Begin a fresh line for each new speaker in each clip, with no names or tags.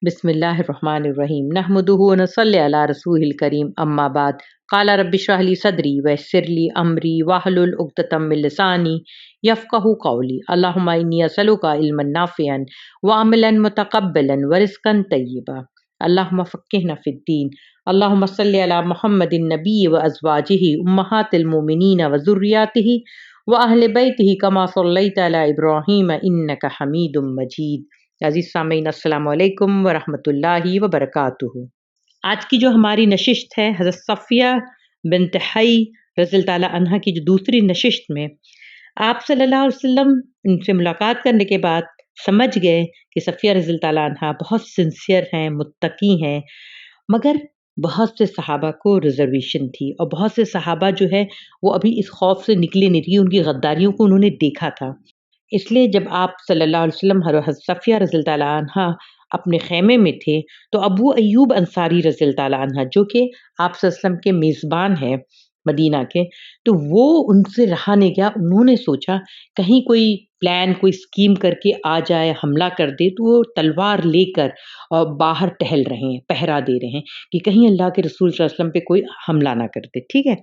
बिस्मिल्लाहिर्रहमानिर्रहीम नहमदुहु व नसल्ली अला रसूलिल करीम अम्मा बाद क़ाला रब्बि इश्रह ली सदरी वयस्सिर ली अमरी वहलुल उक़दतम मिन लिसानी यफ़क़हू क़ौली अल्लाहुम्मा इन्नी असअलुका इल्मन नाफ़िअन व अमलन मुतक़ब्बलन व रिज़्क़न तय्यिबा अल्लाहुम्मा फ़क़्क़िहना फ़िद्दीन अल्लाहुम्मा सल्लि अला मुहम्मदिन नबिय्यि व अज़वाजिहि उम्महातिल मुमिनीन व ज़ुर्रिय्यातिहि व अहलि बैतिहि कमा सल्लैता अला इब्राहीम इन्नका हमीदुम मजीद। अज़ीज़ सामीन अस्सलामु अलैकुम व रहमतुल्लाहि व बरकातुहू। आज की जो हमारी नशिस्त है हज़रत सफ़िया बिन्त हई रज़ियल्लाहु ताला अन्हा की जो दूसरी नशिस्त में आप सल्लल्लाहु अलैहि वसल्लम उनसे मुलाकात करने के बाद समझ गए कि सफ़िया रज़ियल्लाहु ताला अन्हा बहुत सिंसियर हैं, मुत्तकी हैं, मगर बहुत से सहाबा को रिजर्वेशन थी और बहुत से सहाबा जो है वो अभी इस खौफ से निकले नहीं थे, उनकी गद्दारियों को उन्होंने देखा था। इसलिए जब आप सल्लल्लाहु अलैहि वसल्लम हज़रत सफ़िया रज़ियल्लाहु ताला अन्हा अपने ख़ैमे में थे तो अबू अय्यूब अंसारी रज़ियल्लाहु ताला अन्हा जो कि आप सल्लल्लाहु अलैहि वसल्लम के मेज़बान हैं मदीना के, तो वो उनसे रहा नहीं गया। उन्होंने सोचा कहीं कोई प्लान कोई स्कीम करके आ जाए, हमला कर दे, तो वो तलवार लेकर और बाहर टहल रहे हैं, पहरा दे रहे हैं कि कहीं अल्लाह के रसूल सल्लल्लाहु अलैहि वसल्लम पे कोई हमला ना कर दे। ठीक है,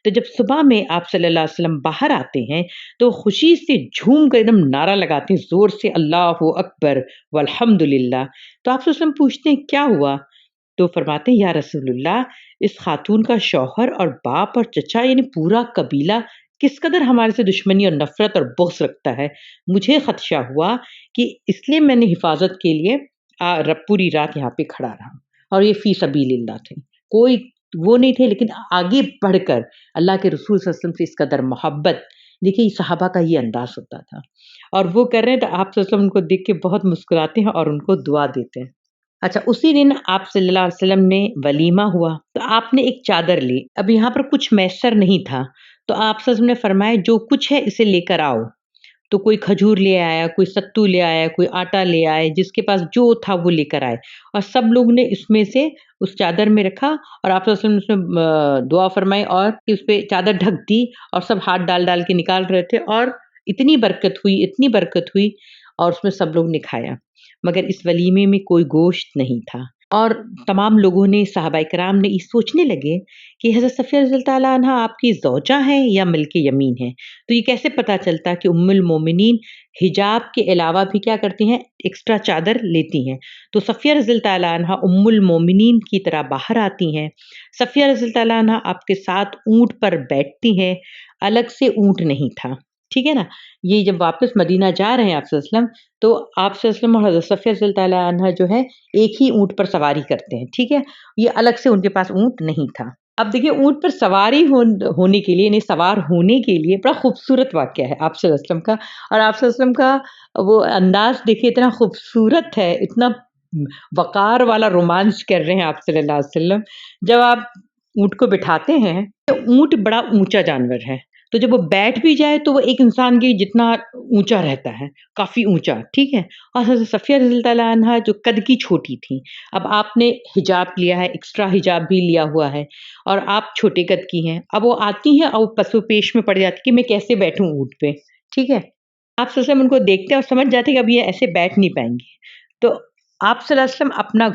तो जब सुबह में आप सल्लल्लाहु अलैहि वसल्लम बाहर आते हैं तो खुशी से झूम कर एकदम नारा लगाते हैं जोर से, अल्लाहु अकबर वल्हम्दुलिल्लाह। तो आप सल्लल्लाहु अलैहि वसल्लम पूछते हैं क्या हुआ, तो फरमाते हैं या रसूलुल्लाह, इस खातून का शौहर और बाप और चचा यानी पूरा कबीला किस कदर हमारे से दुश्मनी और नफरत और बुग़्ज़ रखता है। मुझे खदशा हुआ कि इसलिए मैंने हिफाजत के लिए पूरी रात यहाँ पे खड़ा रहा। और ये फ़ी सबीलिल्लाह थे, कोई वो नहीं थे, लेकिन आगे बढ़कर अल्लाह के रसूल सल्लल्लाहु अलैहि वसल्लम से इस कदर मोहब्बत। देखिए सहाबा का ये अंदाज होता था। और वो कर रहे हैं तो आप सल्लल्लाहु अलैहि वसल्लम उनको देख के बहुत मुस्कुराते हैं और उनको दुआ देते हैं। अच्छा, उसी दिन आप सल्लल्लाहु अलैहि वसल्लम ने वलीमा हुआ तो आपने एक चादर ली। अब यहाँ पर कुछ मैसर नहीं था तो आप सल्लल्लाहु अलैहि वसल्लम ने फरमाया जो कुछ है इसे लेकर आओ। तो कोई खजूर ले आया, कोई सत्तू ले आया, कोई आटा ले आए, जिसके पास जो था वो लेकर आए और सब लोग ने इसमें से उस चादर में रखा और आप सल्लल्लाहु अलैहि वसल्लम उसमें दुआ फरमाई और उस पे चादर ढक दी और सब हाथ डाल डाल के निकाल रहे थे और इतनी बरकत हुई और उसमें सब लोग ने खाया। मगर इस वलीमे में कोई गोश्त नहीं था और तमाम लोगों ने सहाबाए किराम ने ये सोचने लगे कि हज़रत सफ़िया रज़ियल्लाहु ताला अन्हा आपकी ज़ौजा हैं या मिल्के यमीन हैं। तो ये कैसे पता चलता कि उम्मुल मोमिनीन हिजाब के अलावा भी क्या करती हैं, एक्स्ट्रा चादर लेती हैं। तो सफ़िया रज़ियल्लाहु ताला अन्हा उम्मुल मोमिनीन की तरह बाहर आती हैं। सफ़िया रज़ियल्लाहु ताला अन्हा आपके साथ ऊँट पर बैठती हैं, अलग से ऊँट नहीं था। ठीक है ना, ये जब वापस मदीना जा रहे हैं आप सल्लल्लाहु अलैहि वसल्लम तो आप सल्लल्लाहु अलैहि वसल्लम और हज़रत सफ़िया रज़ियल्लाहु ताला अन्हा जो है एक ही ऊँट पर सवारी करते हैं। ठीक है, ये अलग से उनके पास ऊँट नहीं था। अब देखिए ऊँट पर सवारी होने के लिए यानी सवार होने के लिए बड़ा खूबसूरत वाक़या है आप सल्लल्लाहु अलैहि वसल्लम का। और आप सल्लल्लाहु अलैहि वसल्लम का वो अंदाज़ देखिए इतना खूबसूरत है, इतना वक़ार वाला रोमांच कर रहे हैं आप सल्लल्लाहु अलैहि वसल्लम। जब आप ऊँट को बिठाते हैं तो ऊँट बड़ा ऊँचा जानवर है, तो जब वो बैठ भी जाए तो वो एक इंसान के जितना ऊँचा रहता है, काफ़ी ऊँचा। ठीक है, और हज़रत सफ़िया रज़ियल्लाहु ताला अन्हा जो कद की छोटी थी, अब आपने हिजाब लिया है, एक्स्ट्रा हिजाब भी लिया हुआ है और आप छोटे कद की हैं। अब वो आती हैं और पसोपेश में पड़ जाती कि मैं कैसे बैठूँ ऊँट पे। ठीक है, आप सल्लल्लाहु अलैहि वसल्लम उनको देखते हैं और समझ जाते हैं कि अब ये ऐसे बैठ नहीं पाएँगी। तो आप सल्लल्लाहु अलैहि वसल्लम अपना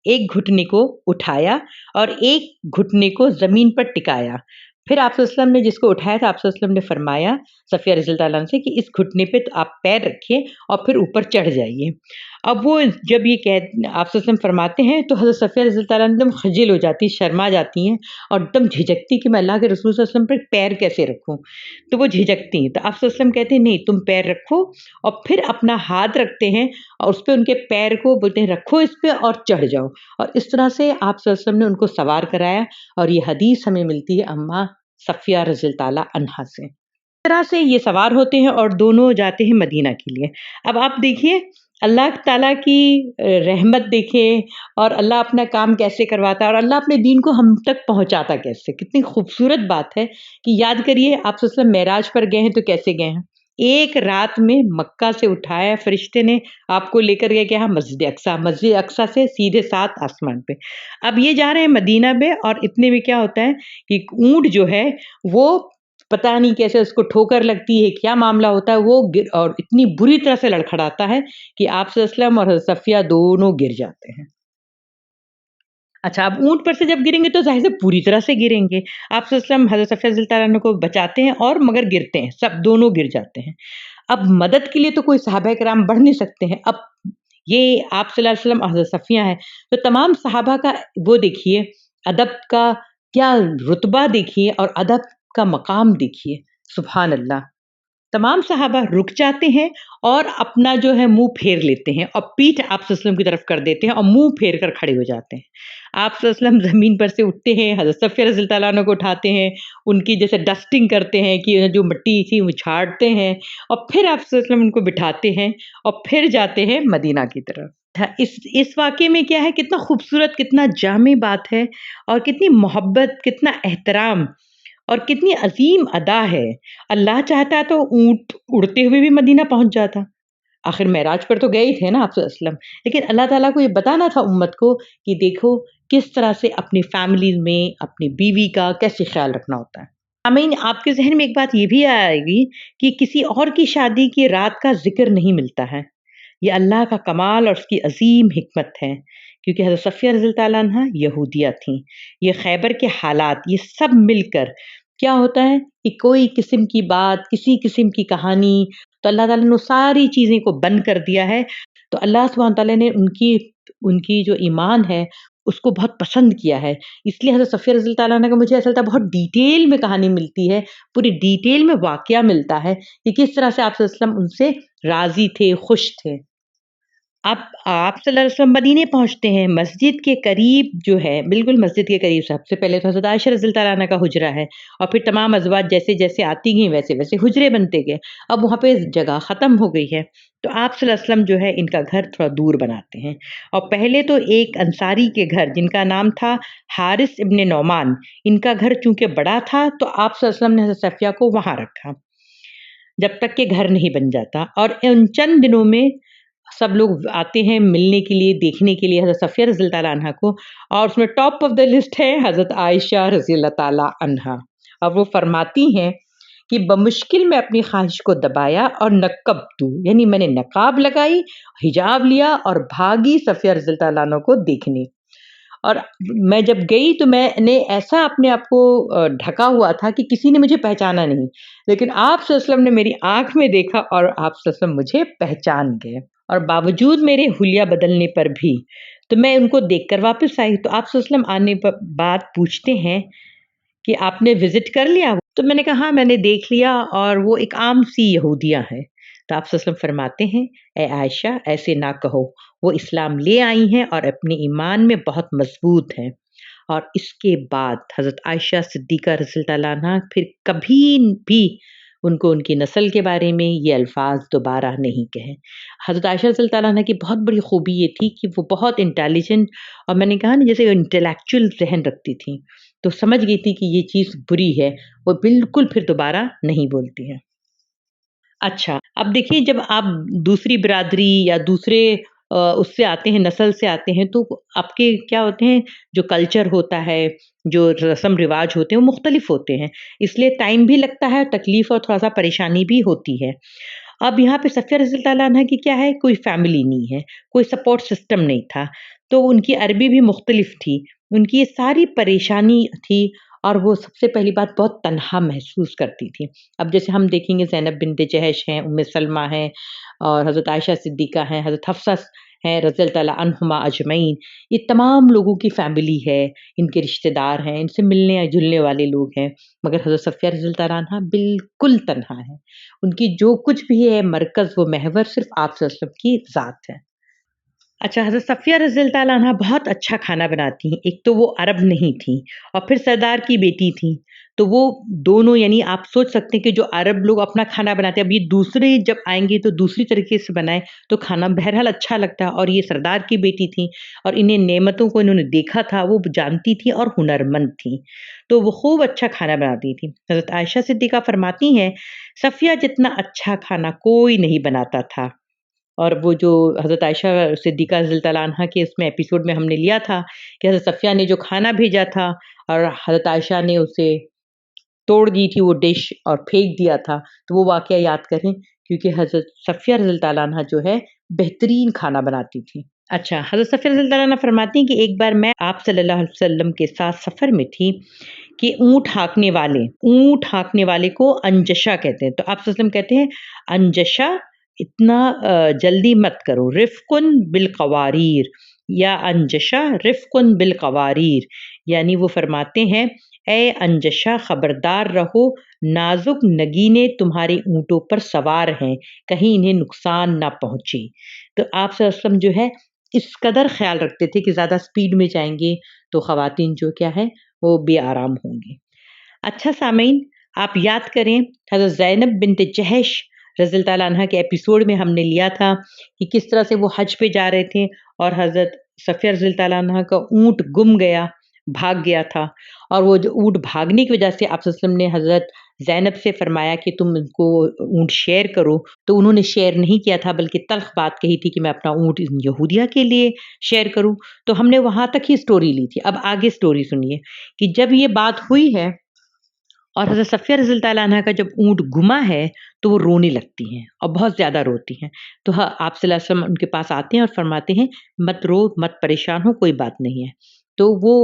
एक घुटने को उठाया और एक घुटने को ज़मीन पर टिकाया। फिर आप सल्लल्लाहु अलैहि वसल्लम ने जिसको उठाया था आप सल्लल्लाहु अलैहि वसल्लम ने फरमाया सफ़िया रज़ियल्लाहु ताला अन्हा से कि इस घुटने पे तो आप पैर रखिए और फिर ऊपर चढ़ जाइए। अब वो जब ये आप सल्लल्लाहु अलैहि वसल्लम फरमाते हैं तो हज़रत सफ़िया रज़ियल्लाहु ताला अन्हा एकदम खजिल हो जाती, शर्मा जाती हैं और एकदम झिझकती कि मैं अल्लाह के रसूल सल्लल्लाहु अलैहि वसल्लम पर पैर कैसे रखूँ। तो वो झिझकती हैं, तो आप सल्लल्लाहु अलैहि वसल्लम कहते हैं नहीं तुम पैर रखो और फिर अपना हाथ रखते हैं और उस पे उनके पैर को बोलते हैं रखो इस पे और चढ़ जाओ। और इस तरह से आप सल्लल्लाहु अलैहि वसल्लम ने उनको सवार कराया और ये हदीस हमें मिलती है अम्मा सफ़िया रज़ियल्लाहु ताला अन्हा से। इस तरह से ये सवार होते हैं और दोनों जाते हैं मदीना के लिए। अब आप देखिए अल्लाह ताला की रहमत देखें और अल्लाह अपना काम कैसे करवाता है और अल्लाह अपने दीन को हम तक पहुँचाता कैसे। कितनी खूबसूरत बात है कि याद करिए आप सल्लल्लाहु अलैहि वसल्लम मेराज पर गए हैं तो कैसे गए हैं। एक रात में मक्का से उठाया फरिश्ते ने आपको लेकर गए क्या मस्जिद अक्सा से सीधे 7 आसमान पे। अब ये जा रहे हैं मदीना में और इतने में क्या होता है कि ऊँट जो है वो پتہ نہیں کیسے اس کو ٹھوکر لگتی ہے، کیا معاملہ ہوتا ہے، وہ اور اتنی بری طرح سے لڑکھڑاتا ہے کہ آپ صلی اللہ علیہ وسلم اور حضرت صفیہ دونوں گر جاتے ہیں۔ اچھا، اب اونٹ پر سے جب گریں گے تو ظاہر سے پوری طرح سے گریں گے۔ آپ صلی اللہ علیہ وسلم حضرت صفیہ رضی اللہ عنہ کو بچاتے ہیں اور مگر گرتے ہیں، سب دونوں گر جاتے ہیں۔ اب مدد کے لیے تو کوئی صحابہ کرام بڑھ نہیں سکتے ہیں۔ اب یہ آپ صلی اللہ علیہ وسلم حضرت صفیہ ہے، تو تمام صحابہ کا وہ دیکھیے، ادب کا کیا رتبہ دیکھیے اور ادب کا مقام دیکھیے، سبحان اللہ۔ تمام صحابہ رک جاتے ہیں اور اپنا جو ہے منہ پھیر لیتے ہیں اور پیٹھ آپ صلی اللہ علیہ وسلم کی طرف کر دیتے ہیں اور منہ پھیر کر کھڑے ہو جاتے ہیں۔ آپ صلی اللہ علیہ وسلم زمین پر سے اٹھتے ہیں، حضرت صفیہ رضی اللہ عنہ کو اٹھاتے ہیں، ان کی جیسے ڈسٹنگ کرتے ہیں کہ جو مٹی تھی وہ جھاڑتے ہیں، اور پھر آپ صلی اللہ علیہ وسلم ان کو بٹھاتے ہیں اور پھر جاتے ہیں مدینہ کی طرف۔ اس واقعے میں کیا ہے، کتنا خوبصورت، کتنا جامع بات ہے، اور کتنی محبت، کتنا احترام اور کتنی عظیم ادا ہے۔ اللہ چاہتا تو اونٹ اڑتے ہوئے بھی مدینہ پہنچ جاتا، آخر معراج پر تو گئے ہی تھے نا آپ صلی اللہ علیہ وسلم، لیکن اللہ تعالیٰ کو یہ بتانا تھا امت کو کہ دیکھو کس طرح سے اپنی فیملی میں اپنی بیوی کا کیسے خیال رکھنا ہوتا ہے۔ آمین، آپ کے ذہن میں ایک بات یہ بھی آئے گی کہ کسی اور کی شادی کی رات کا ذکر نہیں ملتا ہے، یہ اللہ کا کمال اور اس کی عظیم حکمت ہے، کیونکہ حضرت صفیہ رضی اللہ عنہ یہودیہ تھیں۔ یہ خیبر کے حالات، یہ سب مل کر کیا ہوتا ہے کہ کوئی قسم کی بات، کسی قسم کی کہانی، تو اللہ تعالیٰ نے ساری چیزیں کو بند کر دیا ہے۔ تو اللہ سبحانہ تعالیٰ نے ان کی جو ایمان ہے اس کو بہت پسند کیا ہے، اس لیے حضرت صفیہ رضی اللہ عنہ کا مجھے ایسا لگتا ہے بہت ڈیٹیل میں کہانی ملتی ہے، پوری ڈیٹیل میں واقعہ ملتا ہے کہ کس طرح سے آپ صلی اللہ علیہ وسلم ان سے راضی تھے، خوش تھے۔ اب آپ صلی اللہ علیہ وسلم مدینے پہنچتے ہیں، مسجد کے قریب جو ہے، بالکل مسجد کے قریب سب سے پہلے تو حضرت عائشہ رضی اللہ عنہ کا حجرہ ہے، اور پھر تمام ازواج جیسے جیسے آتی گئیں ویسے ویسے حجرے بنتے گئے۔ اب وہاں پہ جگہ ختم ہو گئی ہے، تو آپ صلی اللہ علیہ وسلم جو ہے ان کا گھر تھوڑا دور بناتے ہیں، اور پہلے تو ایک انصاری کے گھر جن کا نام تھا حارث ابن نعمان، ان کا گھر چونکہ بڑا تھا تو آپ صلی اللہ علیہ وسلم نے حضرت صفیہ کو وہاں رکھا جب تک کہ گھر نہیں بن جاتا۔ اور ان چند دنوں میں سب لوگ آتے ہیں ملنے کے لیے، دیکھنے کے لیے حضرت صفیہ رضی اللہ عنہ کو، اور اس میں ٹاپ آف دا لسٹ ہے حضرت عائشہ رضی اللہ تعالی عنہا، اور وہ فرماتی ہیں کہ بمشکل میں اپنی خواہش کو دبایا اور نقبتو، یعنی میں نے نقاب لگائی، حجاب لیا اور بھاگی صفیہ رضی اللہ عنہ کو دیکھنے۔ اور میں جب گئی تو میں نے ایسا اپنے آپ کو ڈھکا ہوا تھا کہ کسی نے مجھے پہچانا نہیں، لیکن آپ صلی اللہ علیہ وسلم نے میری آنکھ میں دیکھا اور آپ صلی اللہ علیہ وسلم مجھے پہچان گئے، اور باوجود میرے حلیہ بدلنے پر بھی تو میں ان کو دیکھ کر واپس آئی۔ تو آپ صلی اللہ علیہ وسلم آنے پر بعد پوچھتے ہیں کہ آپ نے وزٹ کر لیا؟ تو میں نے کہا ہاں میں نے دیکھ لیا، اور وہ ایک عام سی یہودیہ ہے۔ تو آپ صلی اللہ علیہ وسلم فرماتے ہیں اے عائشہ ایسے نہ کہو، وہ اسلام لے آئی ہیں اور اپنے ایمان میں بہت مضبوط ہیں۔ اور اس کے بعد حضرت عائشہ صدیقہ رضی اللہ عنہا پھر کبھی بھی ان کو ان کی نسل کے بارے میں یہ الفاظ دوبارہ نہیں کہے۔ حضرت عائشہ رضی اللہ عنہ کی بہت بڑی خوبی یہ تھی کہ وہ بہت انٹیلیجنٹ، اور میں نے کہا نا جیسے انٹلیکچوئل ذہن رکھتی تھیں، تو سمجھ گئی تھی کہ یہ چیز بری ہے، وہ بالکل پھر دوبارہ نہیں بولتی ہیں۔ اچھا، اب دیکھیے جب آپ دوسری برادری یا دوسرے اس سے آتے ہیں، نسل سے آتے ہیں، تو آپ کے کیا ہوتے ہیں، جو کلچر ہوتا ہے، جو رسم رواج ہوتے ہیں وہ مختلف ہوتے ہیں، اس لیے ٹائم بھی لگتا ہے، تکلیف اور تھوڑا سا پریشانی بھی ہوتی ہے۔ اب یہاں پہ صفیہ رضی اللہ عنہ کی کیا ہے، کوئی فیملی نہیں ہے، کوئی سپورٹ سسٹم نہیں تھا، تو ان کی عربی بھی مختلف تھی، ان کی یہ ساری پریشانی تھی، اور وہ سب سے پہلی بات بہت تنہا محسوس کرتی تھی۔ اب جیسے ہم دیکھیں گے زینب بنت جہش ہیں، ام سلمہ ہیں، اور حضرت عائشہ صدیقہ ہیں، حضرت حفصہ ہیں رضی اللہ عنہما اجمعین، یہ تمام لوگوں کی فیملی ہے، ان کے رشتہ دار ہیں، ان سے ملنے جلنے والے لوگ ہیں، مگر حضرت صفیہ رضی اللہ عنہا بالکل تنہا ہے، ان کی جو کچھ بھی ہے مرکز و محور صرف آپ صلی اللہ علیہ وسلم کی ذات ہے۔ اچھا، حضرت صفیہ رضی اللہ عنہا بہت اچھا کھانا بناتی ہیں، ایک تو وہ عرب نہیں تھیں اور پھر سردار کی بیٹی تھیں، تو وہ دونوں، یعنی آپ سوچ سکتے ہیں کہ جو عرب لوگ اپنا کھانا بناتے ہیں، اب یہ دوسرے جب آئیں گے تو دوسری طریقے سے بنائیں تو کھانا بہرحال اچھا لگتا ہے، اور یہ سردار کی بیٹی تھیں اور انہیں نعمتوں کو انہوں نے دیکھا تھا، وہ جانتی تھیں اور ہنرمند تھیں، تو وہ خوب اچھا کھانا بناتی تھیں۔ حضرت عائشہ صدیقہ فرماتی ہیں صفیہ جتنا اچھا کھانا کوئی نہیں بناتا تھا، اور وہ جو حضرت عائشہ صدیقہ رضی اللہ عنہا کے اس میں ایپیسوڈ میں ہم نے لیا تھا کہ حضرت صفیہ نے جو کھانا بھیجا تھا اور حضرت عائشہ نے اسے توڑ دی تھی وہ ڈش اور پھینک دیا تھا، تو وہ واقعہ یاد کریں، کیونکہ حضرت صفیہ رضی اللہ تعالیٰ عنہ جو ہے بہترین کھانا بناتی تھی۔ اچھا، حضرت صفیہ رضی اللہ تعالیٰ عنہ فرماتی ہیں کہ ایک بار میں آپ صلی اللہ علیہ وسلم کے ساتھ سفر میں تھی کہ اونٹ ہانکنے والے کو انجشا کہتے ہیں، تو آپ صلی اللہ علیہ وسلم کہتے ہیں انجشا اتنا جلدی مت کرو، رفقن بالقواریر، یا انجشا رفقن بالقواریر، یعنی وہ فرماتے ہیں اے انجشا خبردار رہو، نازک نگینے تمہارے اونٹوں پر سوار ہیں، کہیں انہیں نقصان نہ پہنچے۔ تو آپ صلی اللہ علیہ وسلم جو ہے اس قدر خیال رکھتے تھے کہ زیادہ سپیڈ میں جائیں گے تو خواتین جو کیا ہے وہ بے آرام ہوں گی۔ اچھا سامعین، آپ یاد کریں حضرت زینب بنت جہش رضی اللہ تعالیٰ عنہ کے ایپیسوڈ میں ہم نے لیا تھا کہ کس طرح سے وہ حج پہ جا رہے تھے اور حضرت صفیہ رضی اللہ تعالیٰ عنہ کا اونٹ گم گیا، بھاگ گیا تھا، اور وہ جو اونٹ بھاگنے کی وجہ سے آپ صلی اللہ علیہ وسلم نے حضرت زینب سے فرمایا کہ تم ان کو اونٹ شیئر کرو، تو انہوں نے شیئر نہیں کیا تھا بلکہ تلخ بات کہی تھی کہ میں اپنا اونٹ یہودیہ کے لیے شیئر کروں۔ تو ہم نے وہاں تک ہی سٹوری لی تھی۔ اب آگے سٹوری سنیے کہ جب یہ بات ہوئی ہے اور حضرت صفیہ رضی اللہ تعالیٰ عنہ کا جب اونٹ گما ہے تو وہ رونے لگتی ہیں اور بہت زیادہ روتی ہیں، تو آپ صلی اللہ علیہ وسلم ان کے پاس آتے ہیں اور فرماتے ہیں مت رو، مت پریشان ہو، کوئی بات نہیں ہے۔ تو وہ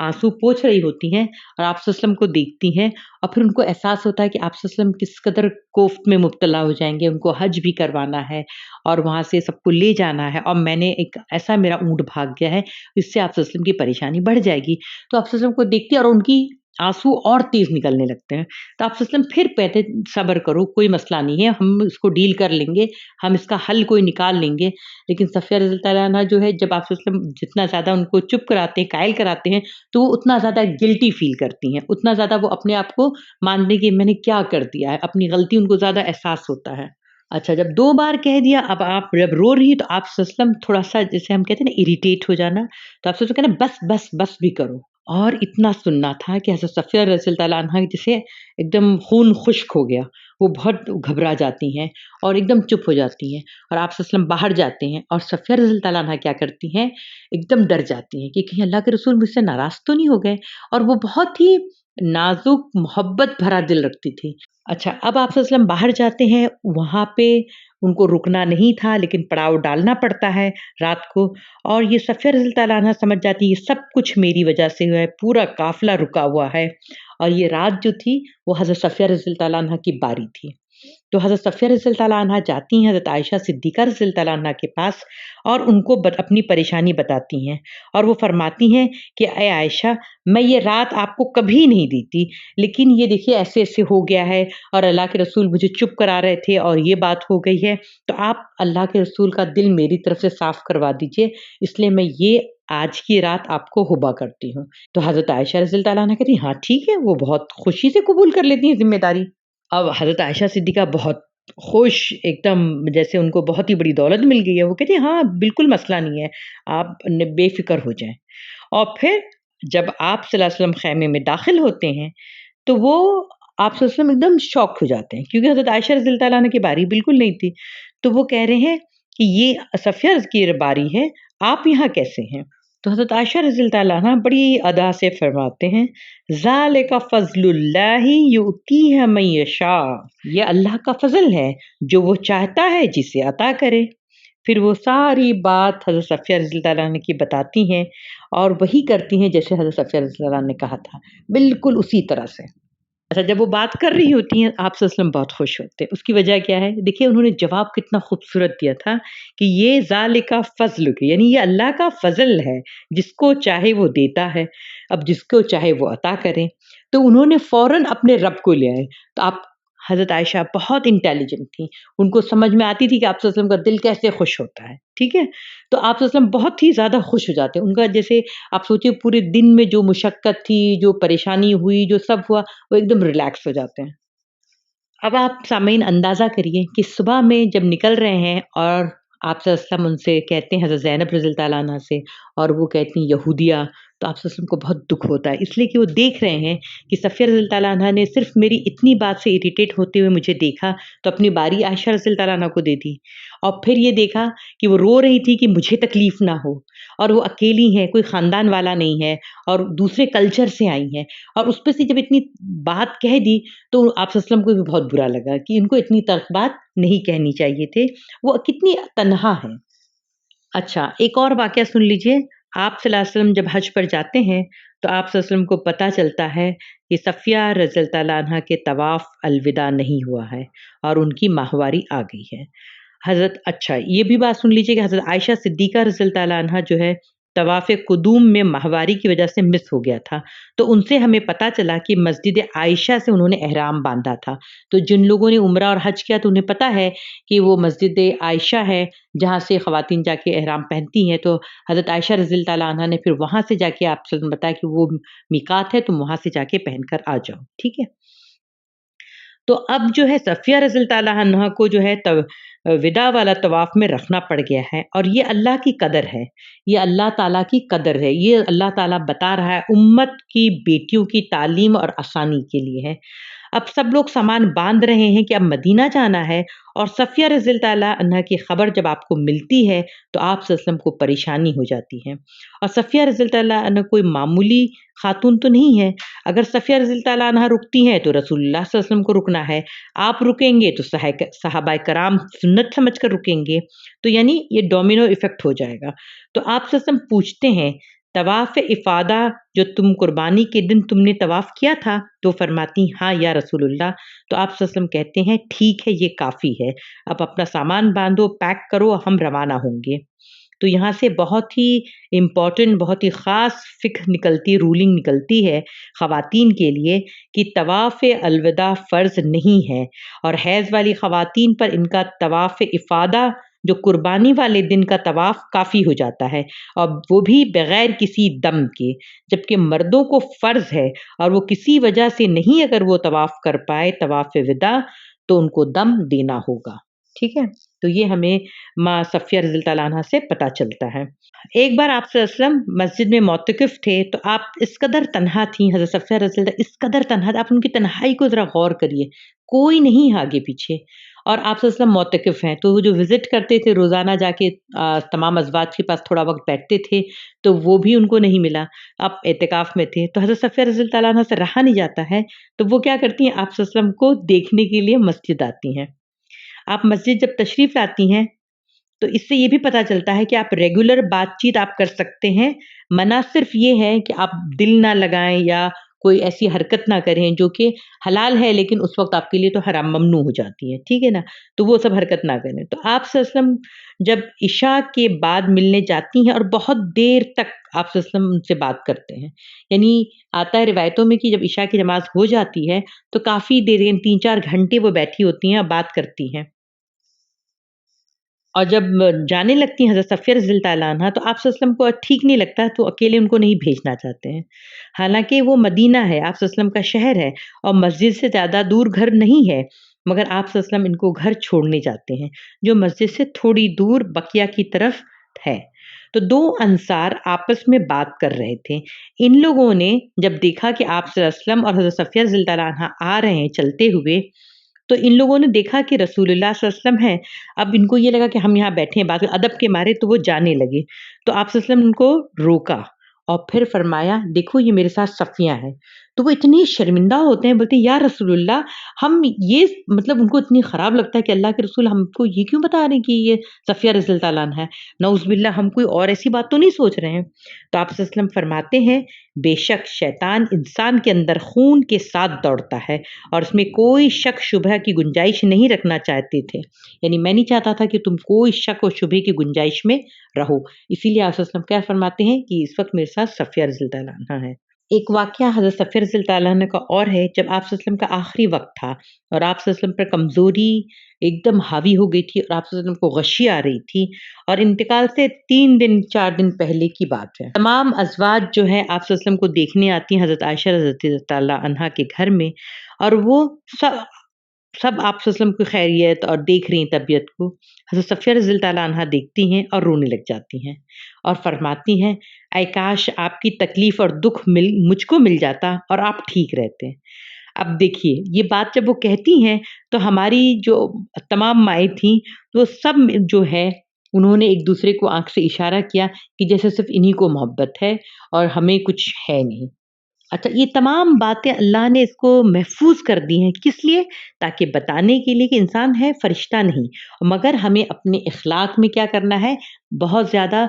آنسو پوچھ رہی ہوتی ہیں اور آپ صلی اللہ علیہ وسلم کو دیکھتی ہیں، اور پھر ان کو احساس ہوتا ہے کہ آپ صلی اللہ علیہ وسلم کس قدر کوفت میں مبتلا ہو جائیں گے، ان کو حج بھی کروانا ہے اور وہاں سے سب کو لے جانا ہے، اور میں نے ایک ایسا میرا اونٹ بھاگ گیا ہے، اس سے آپ صلی اللہ علیہ وسلم کی پریشانی بڑھ جائے گی۔ تو آپ صلی اللہ علیہ وسلم کو دیکھتی ہیں اور ان کی آنسو اور تیز نکلنے لگتے ہیں۔ تو آپ صلی اللہ علیہ وسلم پھر کہتے صبر کرو، کوئی مسئلہ نہیں ہے، ہم اس کو ڈیل کر لیں گے، ہم اس کا حل کوئی نکال لیں گے۔ لیکن صفیہ رضی اللہ تعالیٰ عنہ جو ہے جب آپ صلی اللہ علیہ وسلم جتنا زیادہ ان کو چپ کراتے ہیں، قائل کراتے ہیں، تو وہ اتنا زیادہ گلٹی فیل کرتی ہیں، اتنا زیادہ وہ اپنے آپ کو ماننے کہ میں نے کیا کر دیا ہے، اپنی غلطی ان کو زیادہ احساس ہوتا ہے۔ اچھا، جب 2 بار کہہ دیا، اب آپ جب رو رہی تو آپ صلی اللہ علیہ وسلم تھوڑا سا جیسے ہم کہتے ہیں نا اریٹیٹ ہو جانا، تو آپ صلی اللہ علیہ وسلم کہنا بس بس بس بھی کرو، اور اتنا سننا تھا کہ حضرت صفیہ رضی اللہ تعالیٰ عنہ جسے ایک دم خون خشک ہو گیا، وہ بہت گھبرا جاتی ہیں اور ایک دم چپ ہو جاتی ہیں، اور آپ صلی اللہ علیہ وسلم باہر جاتے ہیں اور صفیہ رضی اللہ تعالیٰ عنہ کیا کرتی ہیں، ایک دم ڈر جاتی ہیں کہ کہیں اللہ کے رسول مجھ سے ناراض تو نہیں ہو گئے، اور وہ بہت ہی نازک محبت بھرا دل رکھتی تھی۔ اچھا، اب آپ صلی اللہ علیہ وسلم باہر جاتے ہیں، وہاں پہ ان کو رکنا نہیں تھا لیکن پڑاؤ ڈالنا پڑتا ہے رات کو، اور یہ صفیہ رضی اللہ تعالیٰ عنہ سمجھ جاتی ہے یہ سب کچھ میری وجہ سے ہوا ہے، پورا قافلہ رکا ہوا ہے، اور یہ رات جو تھی وہ حضرت صفیہ رضی اللہ تعالیٰ عنہ کی باری تھی۔ تو حضرت صفیہ رضی اللہ تعالیٰ عنہ جاتی ہیں حضرت عائشہ صدیقہ رضی اللہ تعالیٰ عنہ کے پاس اور ان کو اپنی پریشانی بتاتی ہیں، اور وہ فرماتی ہیں کہ اے عائشہ، میں یہ رات آپ کو کبھی نہیں دی تھی، لیکن یہ دیکھیے ایسے ایسے ہو گیا ہے، اور اللہ کے رسول مجھے چپ کرا رہے تھے اور یہ بات ہو گئی ہے، تو آپ اللہ کے رسول کا دل میری طرف سے صاف کروا دیجئے، اس لیے میں یہ آج کی رات آپ کو ہبا کرتی ہوں۔ تو حضرت عائشہ رضی اللہ تعالیٰ عنہ کہتی ہیں ہاں ٹھیک ہے، وہ بہت خوشی سے قبول کر لیتی ہیں ذمہ داری۔ اب حضرت عائشہ صدیقہ بہت خوش، ایک دم جیسے ان کو بہت ہی بڑی دولت مل گئی ہے، وہ کہتی ہیں ہاں بالکل مسئلہ نہیں ہے، آپ بے فکر ہو جائیں۔ اور پھر جب آپ صلی اللہ علیہ وسلم خیمے میں داخل ہوتے ہیں تو وہ آپ صلی اللہ علیہ وسلم ایک دم شاک ہو جاتے ہیں، کیونکہ حضرت عائشہ رضی اللہ تعالیٰ عنہ کی باری بالکل نہیں تھی، تو وہ کہہ رہے ہیں کہ یہ صفیہ کی باری ہے، آپ یہاں کیسے ہیں؟ تو حضرت عائشہ رضی اللہ تعالیٰ عنہ بڑی ادا سے فرماتے ہیں ذالک فضل اللہ یؤتیہ من یشاء، یہ اللہ کا فضل ہے جو وہ چاہتا ہے جسے عطا کرے۔ پھر وہ ساری بات حضرت صفیہ رضی اللہ تعالیٰ عنہ کی بتاتی ہیں اور وہی کرتی ہیں جیسے حضرت صفیہ رضی اللہ عنہ نے کہا تھا، بالکل اسی طرح سے۔ اچھا، جب وہ بات کر رہی ہوتی ہیں آپ صلی اللہ علیہ وسلم بہت خوش ہوتے ہیں، اس کی وجہ کیا ہے؟ دیکھیے انہوں نے جواب کتنا خوبصورت دیا تھا کہ یہ ذالک فضل، یعنی یہ اللہ کا فضل ہے، جس کو چاہے وہ دیتا ہے، اب جس کو چاہے وہ عطا کرے۔ تو انہوں نے فوراً اپنے رب کو لے آئے۔ تو آپ حضرت عائشہ بہت انٹیلیجنٹ تھیں، ان کو سمجھ میں آتی تھی کہ آپ صلی اللہ علیہ وسلم کا دل کیسے خوش ہوتا ہے، ٹھیک ہے؟ تو آپ صلی اللہ علیہ وسلم بہت ہی زیادہ خوش ہو جاتے ہیں، ان کا جیسے آپ سوچیں پورے دن میں جو مشقت تھی، جو پریشانی ہوئی، جو سب ہوا، وہ ایک دم ریلیکس ہو جاتے ہیں۔ اب آپ سامعین اندازہ کریے کہ صبح میں جب نکل رہے ہیں اور آپ صلی اللہ علیہ وسلم ان سے کہتے ہیں حضرت زینب رضی اللہ تعالیٰ عنہ سے، اور وہ کہتی ہیں یہودیہ، تو آپ वसल्लम को बहुत दुख होता है, इसलिए कि वो देख रहे हैं कि सफ़िया रज़ी अल्लाह तआला अन्हा ने सिर्फ मेरी इतनी बात से इरिटेट होते हुए मुझे देखा तो अपनी बारी आयशा रज़ी अल्लाह तआला अन्हा को दे दी, और फिर ये देखा कि वो रो रही थी कि मुझे तकलीफ़ ना हो, और वो अकेली हैं, कोई ख़ानदान वाला नहीं है और दूसरे कल्चर से आई हैं, और उस पे से जब इतनी बात कह दी तो आप वसल्लम को भी बहुत बुरा लगा कि इनको इतनी तल्ख़ बात नहीं कहनी चाहिए थे, वो कितनी तन्हा हैं। अच्छा, एक और वाक़या सुन लीजिए। आप सल्लल्लाहु अलैहि वसल्लम जब हज पर जाते हैं तो आप सल्लल्लाहु अलैहि वसल्लम को पता चलता है कि सफ़िया रज़ी अल्लाह तआला अन्हा के तवाफ़ अलविदा नहीं हुआ है और उनकी माहवारी आ गई है। अच्छा, ये भी बात सुन लीजिए कि हज़रत आयशा सिद्दीक़ा रज़ी अल्लाह तआला अन्हा जो है तवाफ़े कुदूम में माहवारी की वजह से मिस हो गया था, तो उनसे हमें पता चला कि मस्जिद आयशा से उन्होंने एहराम बांधा था। तो जिन लोगों ने उम्रा और हज किया तो उन्हें पता है कि वो मस्जिद आयशा है जहाँ से ख़वातीन जाके एहराम पहनती हैं, तो हज़रत आयशा रज़ी अल्लाह तआला अन्हा ने फिर वहाँ से जाके आप सल्लल्लाहु अलैहि वसल्लम बताया कि वो मीक़ात है, तुम वहाँ से जाके पहन कर आ जाओ, ठीक है? तो अब जो है सफ़िया रज़ी अल्लाह तआला अन्हा को जो है विदा वाला तवाफ़ में रखना पड़ गया है, और ये अल्लाह की कदर है, ये अल्लाह ताला की कदर है, ये अल्लाह ताला बता रहा है उम्मत की बेटियों की तालीम और आसानी के लिए है। अब सब लोग सामान बांध रहे हैं कि अब मदीना जाना है, और सफ़िया रज़ी अल्लाह तआला अन्हा की खबर जब आपको मिलती है तो आप सल्लल्लाहु अलैहि वसल्लम को परेशानी हो जाती है। और सफ़िया रज़ी अल्लाह तआला अन्हा कोई मामूली खातून तो नहीं है। अगर सफ़िया रज़ी अल्लाह तआला अन्हा रुकती हैं तो रसूलुल्लाह सल्लल्लाहु अलैहि वसल्लम को रुकना है, आप रुकेंगे तो सहाबाए कराम सुन्नत समझकर रुकेंगे, तो यानी ये डोमिनो इफ़ेक्ट हो जाएगा। तो आप सल्लल्लाहु अलैहि वसल्लम पूछते हैं, तवाफ़ इफ़ादा जो तुम कुर्बानी के दिन तुमने तवाफ़ किया था? तो फरमाती हाँ या रसूलुल्लाह। तो आप सल्लल्लाहु अलैहि वसल्लम कहते हैं ठीक है, ये काफ़ी है, अब अपना सामान बांधो, पैक करो, हम रवाना होंगे। तो यहाँ से बहुत ही इम्पोर्टेंट, बहुत ही ख़ास फ़िक़्ह निकलती, रूलिंग निकलती है ख़वातीन के लिए कि तवाफ़ अलविदा फ़र्ज़ नहीं है, और हैज़ वाली ख़वातीन पर इनका तवाफ़ इफ़ादा जो कुर्बानी वाले दिन का तवाफ़ काफ़ी हो जाता है, और वो भी बग़ैर किसी दम के, जबकि मर्दों को फ़र्ज़ है और वो किसी वजह से नहीं अगर वो तवाफ़ कर पाए तवाफ़ विदा, तो उनको दम देना होगा, ठीक है? तो ये हमें माँ सफ़िया रज़ी अल्लाह तआला अन्हा से पता चलता है। एक बार आप सल्लल्लाहु अलैहि वसल्लम मस्जिद में मोअत्तिक़िफ़ थे, तो आप इस कदर तन्हा थीं, हज़रत सफ़िया रज़ी अल्लाह इस कदर तन्हा, आप उनकी तन्हाई को ज़रा गौर करिए, कोई नहीं है आगे-पीछे, और आप सल्लल्लाहु अलैहि वसल्लम मोअत्तिक़िफ़ हैं, तो वो जो विज़िट करते थे रोज़ाना जाके तमाम अज़वाज के पास थोड़ा वक़्त बैठते थे, तो वो भी उनको नहीं मिला, आप एतिकाफ़ में थे। तो हज़रत सफ़िया रज़ी अल्लाह तआला अन्हा से रहा नहीं जाता है, तो वो क्या करती हैं, आप सल्लल्लाहु अलैहि वसल्लम को देखने के लिए मस्जिद आती हैं। आप मस्जिद जब तशरीफ़ लाती हैं, तो इससे ये भी पता चलता है कि आप रेगुलर बातचीत आप कर सकते हैं, मना सिर्फ़ ये है कि आप दिल ना लगाएँ या कोई ऐसी हरकत ना करें जो कि हलाल है लेकिन उस वक़्त आपके लिए तो हराम ममनू हो जाती है, ठीक है ना? तो वो सब हरकत ना करें। तो आप सल्लल्लाहु अलैहि वसल्लम जब इशा के बाद मिलने जाती हैं और बहुत देर तक आप सल्लल्लाहु अलैहि वसल्लम उनसे बात करते हैं, यानी आता है रिवायतों में कि जब इशा की नमाज़ हो जाती है, तो काफ़ी देर 3-4 घंटे वो बैठी होती हैं और बात करती हैं। और जब जाने लगती हैं हज़रत सफ़िया रज़ी अल्लाह तआला अन्हा, तो आप सल्लल्लाहु अलैहि वसल्लम को ठीक नहीं लगता, तो अकेले उनको नहीं भेजना चाहते हैं। हालाँकि वो मदीना है, आप सल्लल्लाहु अलैहि वसल्लम का शहर है और मस्जिद से ज़्यादा दूर घर नहीं है, मगर आप सल्लल्लाहु अलैहि वसल्लम इनको घर छोड़ने जाते हैं, जो मस्जिद से थोड़ी दूर बकिया की तरफ है। तो 2 अंसार आपस में बात कर रहे थे। इन लोगों ने जब देखा कि आप सल्लल्लाहु अलैहि वसल्लम और हज़रत सफ़िया रज़ी अल्लाह तआला अन्हा आ रहे हैं चलते हुए, तो इन लोगों ने देखा कि रसूलुल्लाह सल्लल्लाहु अलैहि वसल्लम हैं। अब इनको ये लगा कि हम यहाँ बैठे हैं बात, अदब के मारे तो वो जाने लगे। तो आप सल्लल्लाहु अलैहि वसल्लम उनको रोका और फिर फरमाया, देखो ये मेरे साथ सफ़िया है। तो वो इतनी शर्मिंदा होते हैं, बोलते हैं या रसूलुल्लाह, हम ये मतलब उनको इतनी ख़राब लगता है कि अल्लाह के रसूल हमको ये क्यों बता रहे हैं कि ये सफ़िया रज़ी अल्लाह तआला अन्हा है। नऊज़ुबिल्लाह, हम कोई और ऐसी बात तो नहीं सोच रहे हैं। तो आप सल्लल्लाहु अलैहि वसल्लम फरमाते हैं, बेशक शैतान इंसान के अंदर खून के साथ दौड़ता है और इसमें कोई शक शुबह की गुंजाइश नहीं रखना चाहते थे। यानी मैं नहीं चाहता था कि तुम कोई शक और शुबे की गुंजाइश में रहो। इसीलिए आप सल्लल्लाहु अलैहि वसल्लम क्या फरमाते हैं कि इस वक़्त मेरे साथ सफ़िया रज़ी अल्लाह तआला अन्हा है। एक वाक़या हज़रत सफ़िया रज़ी अल्लाह तआला अन्हा का और है, जब आप सल्लल्लाहु अलैहि वसल्लम का आखिरी वक़्त था और आप सल्लल्लाहु अलैहि वसल्लम पर कमज़ोरी एकदम हावी हो गई थी और आप सल्लल्लाहु अलैहि वसल्लम को गशी आ रही थी, और इंतकाल से 3 दिन 4 दिन पहले की बात है। तमाम अज़वाज जो है आप सल्लल्लाहु अलैहि वसल्लम को देखने आती हैं हज़रत आयशा रज़ी अल्लाह तआला अन्हा के घर में, और वो सब सब आप वसल्लम की खैरियत और देख रही हैं तबीयत को। हज़रत सफ़िया रज़ी अल्लाह तआला अन्हा देखती हैं और रोने लग जाती हैं और फरमाती हैं, ऐ काश आपकी तकलीफ़ और दुःख मुझको मिल जाता और आप ठीक रहते। अब देखिए, ये बात जब वो कहती हैं तो हमारी जो तमाम माएँ थीं, वो सब जो है उन्होंने एक-दूसरे को आँख से इशारा किया कि जैसे सिर्फ़ इन्हीं को मोहब्बत है और हमें कुछ है नहीं। अच्छा, ये तमाम बातें अल्लाह ने इसको महफ़ूज़ कर दी हैं, किस लिए? ताकि बताने के लिए कि इंसान है, फ़रिश्ता नहीं। मगर हमें अपने इख़्लाक़ में क्या करना है, बहुत ज़्यादा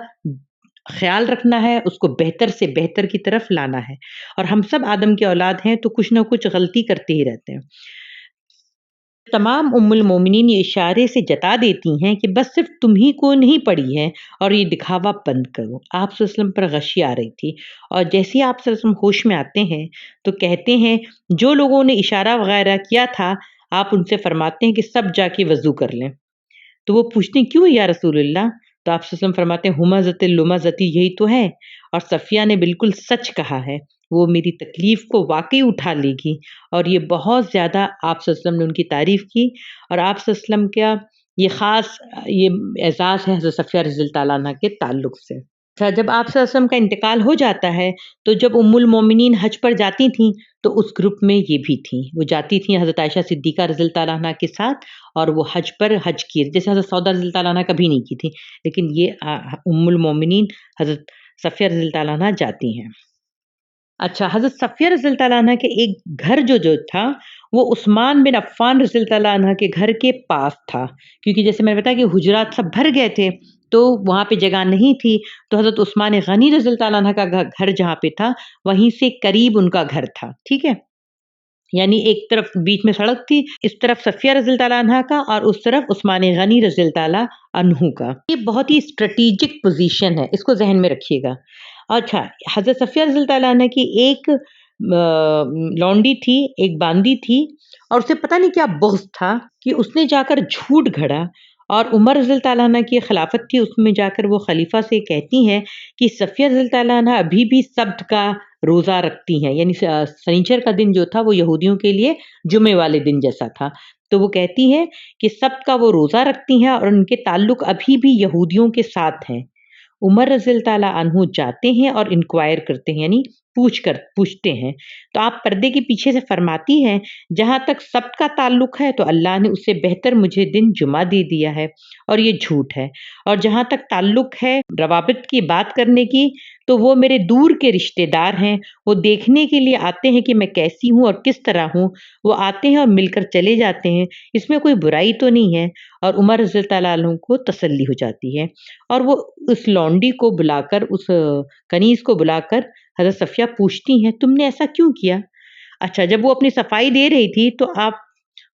ख़्याल रखना है, उसको बेहतर से बेहतर की तरफ लाना है। और हम सब आदम की औलाद हैं, तो कुछ न कुछ गलती करते ही रहते हैं। तमाम उम्मुल मोमिनीन ये इशारे से जता देती हैं कि बस सिर्फ तुम ही को नहीं पड़ी है और ये दिखावा बंद करो। आप सल्लल्लाहु अलैहि वसल्लम पर गशी आ रही थी और जैसे ही आप सल्लल्लाहु अलैहि वसल्लम होश में आते हैं तो कहते हैं, जो लोगों ने इशारा वगैरह किया था, आप उनसे फरमाते हैं कि सब जाके वज़ू कर लें। तो वो पूछती हैं, क्यों या रसूलल्लाह? तो आप सल्लल्लाहु अलैहि वसल्लम फरमाते हैं, हुमज़तिल लुमज़ती, यही तो है। और सफ़िया ने बिल्कुल सच कहा है, वो मेरी तकलीफ़ को वाक़ई उठा लेगी। और ये बहुत ज़्यादा आप सल्लल्लाहु अलैहि वसल्लम ने उनकी तारीफ़ की और आप सल्लल्लाहु अलैहि वसल्लम का ये ख़ास ये एज़ाज़ है हज़रत सफ़िया रज़ी अल्लाह तआला अन्हा के ताल्लुक से। अच्छा, जब आप सल्लल्लाहु अलैहि वसल्लम का इंतकाल हो जाता है, तो जब उम्मुल मोमिनीन हज पर जाती थीं, तो उस ग्रुप में ये भी थीं। वो जाती थीं हज़रत आयशा सिद्दीक़ा रज़ी अल्लाह तआला अन्हा के साथ और वो हज पर हज किए, जैसे हज़रत सौदा रज़ी अल्लाह तआला अन्हा कभी नहीं की थी, लेकिन ये उम्मुल मोमिनीन हज़रत सफ़िया रज़ी अल्लाह तआला अन्हा जाती हैं। अच्छा, हज़रत सफ़िया रज़ी अल्लाह तआला अन्हा के एक घर जो था, वो उस्मान बिन अफ़्फ़ान रज़ी अल्लाह तआला अन्हा के घर के पास था। क्योंकि जैसे मैंने बताया कि हुजरात सब भर गए थे, तो वहाँ पे जगह नहीं थी, तो हज़रत उस्मान गनी रज़ी अल्लाह तआला अन्हा का घर जहाँ पे था, वहीं से करीब उनका घर था, ठीक है? यानी एक तरफ बीच में सड़क थी, इस तरफ सफ़िया रज़ी अल्लाह तआला अन्हा का और उस तरफ उस्मान गनी रज़ी अल्लाह तआला अन्हु का। ये बहुत ही स्ट्रैटेजिक पोज़ीशन है, इसको ज़हन में रखिएगा। अच्छा, हज़रत सफ़िया रज़ी अल्लाह तआला अन्हा की एक लौंडी थी, एक बांदी थी और उसे पता नहीं क्या बुग़्ज़ था कि उसने जाकर झूठ गढ़ा और उमर रज़ी अल्लाह तआला अन्हा की ख़िलाफ़त थी, उसमें जाकर वो खलीफ़ा से कहती हैं कि सफ़िया रज़ी अल्लाह तआला अन्हा अभी भी सब्त का रोज़ा रखती हैं, यानी शनिचर का दिन जो था वो यहूदियों के लिए जुमे वाले दिन जैसा था। तो वो कहती हैं कि सब्त का वो रोज़ा रखती हैं और उनके ताल्लुक अभी भी यहूदियों के साथ हैं। उमर रज़ी अल्लाह तआला अन्हु जाते हैं और इंक्वायर करते हैं, यानी पूछते हैं। तो आप पर्दे के पीछे से फरमाती हैं, जहाँ तक सब्त का ताल्लुक है तो अल्लाह ने उससे बेहतर मुझे दिन जुमा दे दिया है और ये झूठ है। और जहाँ तक ताल्लुक है रवाबित की बात करने की, तो वो मेरे दूर के रिश्तेदार हैं, वो देखने के लिए आते हैं कि मैं कैसी हूँ और किस तरह हूँ। वो आते हैं और मिलकर चले जाते हैं, इसमें कोई बुराई तो नहीं है। और उमर रज़ी अल्लाह तआला अन्हु को तसल्ली हो जाती है और वो उस लौंडी को बुलाकर, उस कनीज़ को बुलाकर हज़रत सफ़िया पूछती हैं, तुमने ऐसा क्यों किया? अच्छा, जब वो अपनी सफाई दे रही थी, तो आप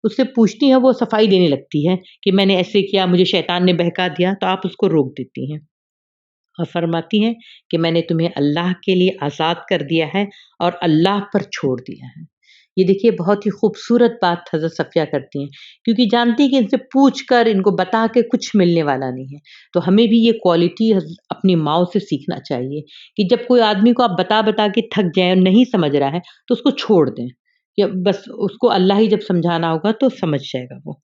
उससे पूछती हैं, वो सफाई देने लगती है कि मैंने ऐसे किया, मुझे शैतान ने बहका दिया, तो आप उसको रोक देती हैं और फरमाती हैं कि मैंने तुम्हें अल्लाह के लिए आज़ाद कर दिया है और अल्लाह पर छोड़ दिया है। ये देखिए, बहुत ही खूबसूरत बात हज़रत सफ़िया करती हैं, क्योंकि जानती हैं कि इनसे पूछ कर, इनको बता के कुछ मिलने वाला नहीं है। तो हमें भी ये क्वालिटी अपनी माँओं से सीखना चाहिए कि जब कोई आदमी को आप बता-बता के थक जाएँ और नहीं समझ रहा है, तो उसको छोड़ दें। या बस उसको अल्लाह ही जब समझाना होगा तो समझ जाएगा वो।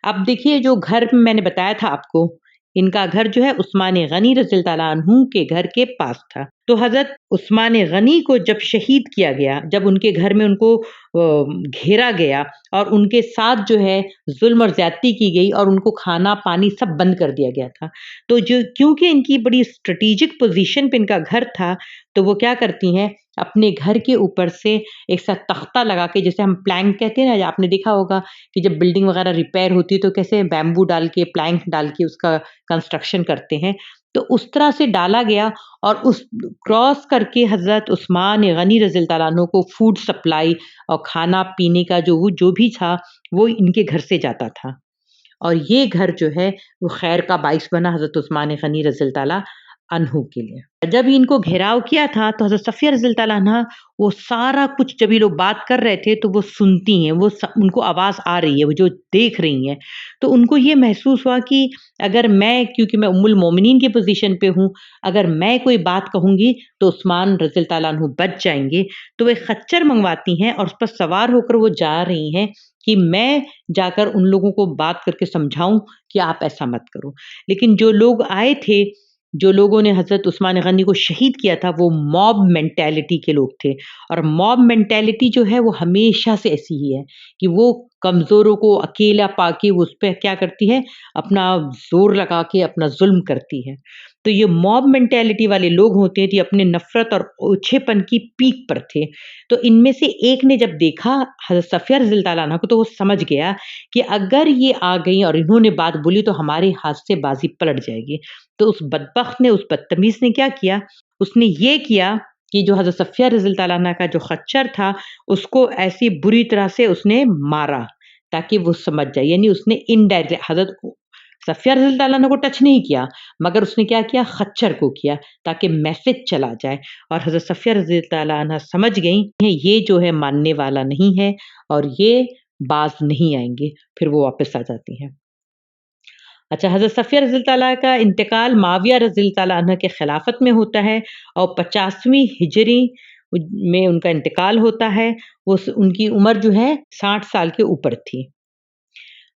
अब देखिए, जो घर मैंने बताया था आपको, इनका घर जो है उस्मान गनी रज़ी अल्लाह तआला अन्हु के घर के पास था। तो हज़रत उस्मान गनी को जब शहीद किया गया, जब उनके घर में उनको घेरा गया और उनके साथ जो है ज़ुल्म और ज़्यादती की गई और उनको खाना-पानी सब बंद कर दिया गया था। तो जो क्योंकि इनकी बड़ी स्ट्रैटेजिक पोज़ीशन पे इनका घर था, तो वो क्या करती हैं, अपने घर के ऊपर से एक सा तख्ता लगा के, जैसे हम प्लैंक कहते हैं ना, आपने देखा होगा कि जब बिल्डिंग वगैरह रिपेयर होती है तो कैसे बैम्बू डाल के, प्लैंक डाल के उसका कंस्ट्रक्शन करते हैं। तो उस तरह से डाला गया और उस क्रॉस करके हज़रत उस्मान गनी रज़ी अल्लाह तआला अन्हु को फूड सप्लाई और खाना-पीने का जो भी था, वो इनके घर से जाता था। और ये घर जो है वो खैर का बाइस बना हज़रत उस्मान गनी रज़ी अल्लाह तआला عنہ کے لیے۔ جب ان کو گھیراؤ کیا تھا تو حضرت صفیہ رضی اللہ تعالیٰ عنہ وہ سارا کچھ، جب یہ لوگ بات کر رہے تھے تو وہ سنتی ہیں، وہ ان کو آواز آ رہی ہے، وہ جو دیکھ رہی ہیں، تو ان کو یہ محسوس ہوا کہ اگر میں، کیونکہ میں ام المومنین کی پوزیشن پہ ہوں، اگر میں کوئی بات کہوں گی تو عثمان رضی اللہ تعالیٰ عنہ بچ جائیں گے، تو وہ ایک خچر منگواتی ہیں اور اس پر سوار ہو کر وہ جا رہی ہیں کہ میں جا کر ان لوگوں کو بات کر کے سمجھاؤں کہ آپ ایسا مت کرو۔ لیکن جو لوگ آئے تھے، جو لوگوں نے حضرت عثمان غنی کو شہید کیا تھا، وہ موب مینٹیلٹی کے لوگ تھے، اور موب مینٹیلٹی جو ہے وہ ہمیشہ سے ایسی ہی ہے کہ وہ کمزوروں کو اکیلا پا کے وہ اس پہ کیا کرتی ہے، اپنا زور لگا کے اپنا ظلم کرتی ہے۔ تو یہ موب مینٹیلٹی والے لوگ ہوتے ہیں، جو اپنے نفرت اور اوچھے پن کی پیک پر تھے۔ تو ان میں سے ایک نے جب دیکھا حضرت صفیہ رضی اللہ تعالیٰ عنہ کو، تو وہ سمجھ گیا کہ اگر یہ آ گئی اور انہوں نے بات بولی تو ہمارے ہاتھ سے بازی پلٹ جائے گی۔ تو اس بدبخت نے، اس بدتمیز نے کیا کیا، اس نے یہ کیا کہ جو حضرت صفیہ رضی اللہ تعالیٰ عنہ کا جو خچر تھا، اس کو ایسی بری طرح سے اس نے مارا تاکہ وہ سمجھ جائے، یعنی اس نے انڈائریکٹ حضرت صفیہ رضی اللہ تعالیٰ عنہ کو ٹچ نہیں کیا، مگر اس نے کیا کیا، خچر کو کیا تاکہ میسج چلا جائے، اور حضرت صفیہ رضی اللہ تعالیٰ عنہ سمجھ گئیں یہ جو ہے ماننے والا نہیں ہے اور یہ باز نہیں آئیں گے، پھر وہ واپس آ جاتی ہیں۔ اچھا، حضرت صفیہ رضی اللہ تعالیٰ کا انتقال معاویہ رضی اللہ تعالیٰ عنہ کے خلافت میں ہوتا ہے، اور 50ویں ہجری میں ان کا انتقال ہوتا ہے۔ وہ ان کی عمر جو ہے 60 سال کے اوپر تھی۔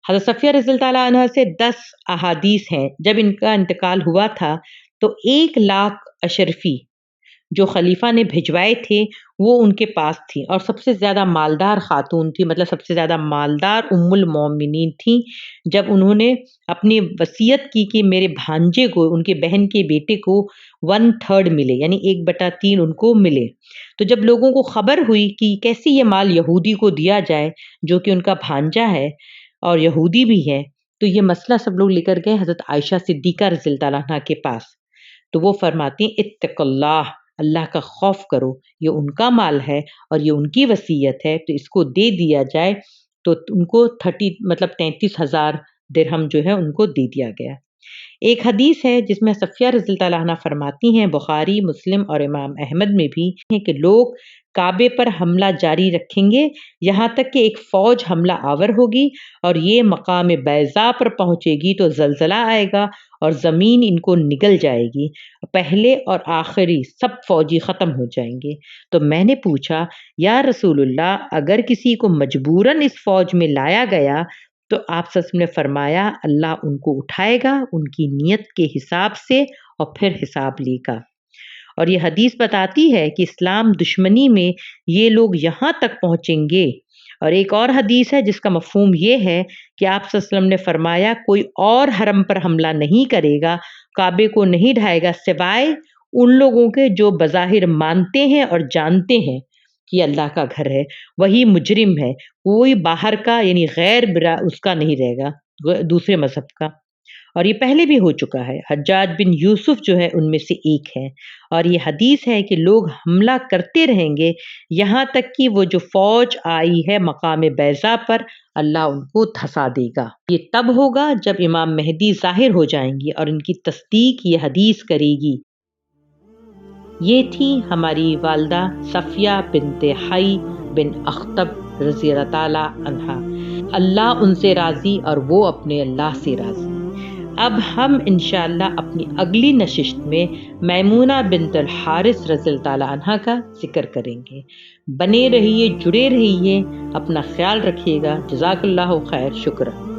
حضرت صفیہ رضی اللہ تعالیٰ عنہ سے 10 احادیث ہیں۔ جب ان کا انتقال ہوا تھا تو 1,00,000 اشرفی جو خلیفہ نے بھجوائے تھے وہ ان کے پاس تھی، اور سب سے زیادہ مالدار خاتون تھی، مطلب سب سے زیادہ مالدار ام المومنین تھیں۔ جب انہوں نے اپنی وصیت کی کہ میرے بھانجے کو، ان کے بہن کے بیٹے کو 1/3 ملے، یعنی 1/3 ان کو ملے، تو جب لوگوں کو خبر ہوئی کہ کیسے یہ مال یہودی کو دیا جائے جو کہ ان کا بھانجا ہے اور یہودی بھی ہے، تو یہ مسئلہ سب لوگ لے کر گئے حضرت عائشہ صدیقہ رضی اللہ تعالیٰ عنہا کے پاس۔ تو وہ فرماتی ہیں اتق اللہ، اللہ کا خوف کرو، یہ ان کا مال ہے اور یہ ان کی وصیت ہے، تو اس کو دے دیا جائے۔ تو ان کو 33,000 درہم جو ہے ان کو دے دیا گیا۔ ایک حدیث ہے جس میں صفیہ رضی اللہ تعالیٰ عنہ فرماتی ہیں، بخاری، مسلم اور امام احمد میں بھی ہے کہ لوگ کعبے پر حملہ جاری رکھیں گے یہاں تک کہ ایک فوج حملہ آور ہوگی اور یہ مقام بیضاء پر پہنچے گی تو زلزلہ آئے گا اور زمین ان کو نگل جائے گی، پہلے اور آخری سب فوجی ختم ہو جائیں گے۔ تو میں نے پوچھا یا رسول اللہ، اگر کسی کو مجبوراً اس فوج میں لایا گیا تو آپ صلی اللہ علیہ وسلم نے فرمایا اللہ ان کو اٹھائے گا ان کی نیت کے حساب سے اور پھر حساب لے گا۔ اور یہ حدیث بتاتی ہے کہ اسلام دشمنی میں یہ لوگ یہاں تک پہنچیں گے۔ اور ایک اور حدیث ہے جس کا مفہوم یہ ہے کہ آپ صلی اللہ علیہ وسلم نے فرمایا کوئی اور حرم پر حملہ نہیں کرے گا، کعبے کو نہیں ڈھائے گا، سوائے ان لوگوں کے جو بظاہر مانتے ہیں اور جانتے ہیں کہ اللہ کا گھر ہے، وہی مجرم ہے، کوئی باہر کا یعنی غیر اس کا نہیں رہے گا، دوسرے مذہب کا۔ اور یہ پہلے بھی ہو چکا ہے، حجاج بن یوسف جو ہے ان میں سے ایک ہے۔ اور یہ حدیث ہے کہ لوگ حملہ کرتے رہیں گے یہاں تک کہ وہ جو فوج آئی ہے مقام بیضاء پر، اللہ ان کو دھسا دے گا۔ یہ تب ہوگا جب امام مہدی ظاہر ہو جائیں گی اور ان کی تصدیق یہ حدیث کرے گی۔ یہ تھی ہماری والدہ صفیہ بنت حی بن اخطب رضی اللہ تعالی عنہا، اللہ ان سے راضی اور وہ اپنے اللہ سے راضی۔ اب ہم انشاءاللہ اپنی اگلی نشست میں میمونہ بنت الحارث رضی اللہ تعالی عنہا کا ذکر کریں گے۔ بنے رہیے، جڑے رہیے، اپنا خیال رکھیے گا۔ جزاک اللہ خیر، شکرا۔